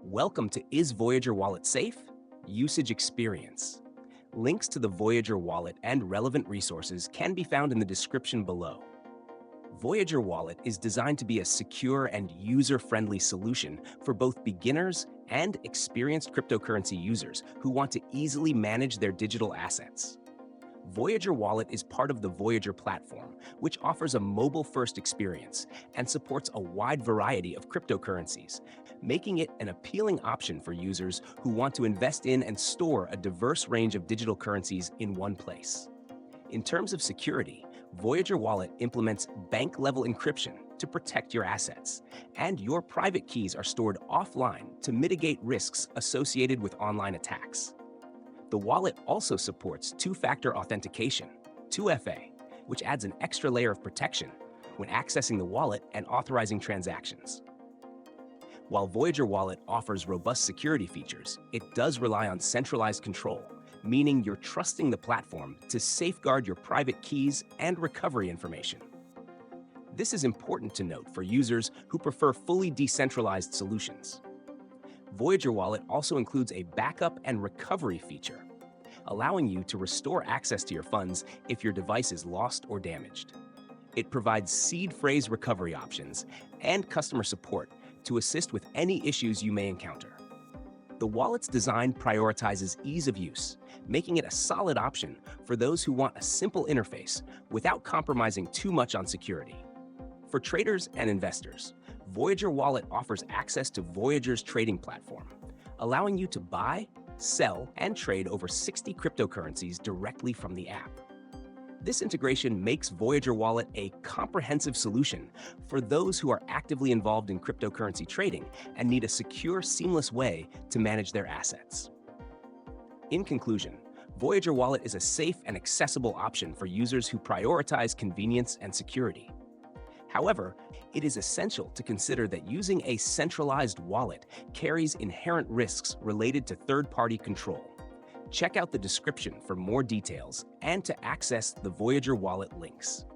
Welcome to Is Voyager Wallet Safe? Usage Experience. Links to the Voyager wallet and relevant resources can be found in the description below. Voyager Wallet is designed to be a secure and user-friendly solution for both beginners and experienced cryptocurrency users who want to easily manage their digital assets. Voyager Wallet is part of the Voyager platform, which offers a mobile-first experience and supports a wide variety of cryptocurrencies, making it an appealing option for users who want to invest in and store a diverse range of digital currencies in one place. In terms of security, Voyager Wallet implements bank-level encryption to protect your assets, and your private keys are stored offline to mitigate risks associated with online attacks. The wallet also supports two-factor authentication, 2FA, which adds an extra layer of protection when accessing the wallet and authorizing transactions. While Voyager Wallet offers robust security features, it does rely on centralized control, meaning you're trusting the platform to safeguard your private keys and recovery information. This is important to note for users who prefer fully decentralized solutions. Voyager Wallet also includes a backup and recovery feature, allowing you to restore access to your funds if your device is lost or damaged. It provides seed phrase recovery options and customer support to assist with any issues you may encounter. The wallet's design prioritizes ease of use, making it a solid option for those who want a simple interface without compromising too much on security. For traders and investors, Voyager Wallet offers access to Voyager's trading platform, allowing you to buy, sell, and trade over 60 cryptocurrencies directly from the app. This integration makes Voyager Wallet a comprehensive solution for those who are actively involved in cryptocurrency trading and need a secure, seamless way to manage their assets. In conclusion, Voyager Wallet is a safe and accessible option for users who prioritize convenience and security. However, it is essential to consider that using a centralized wallet carries inherent risks related to third-party control. Check out the description for more details and to access the Voyager Wallet links.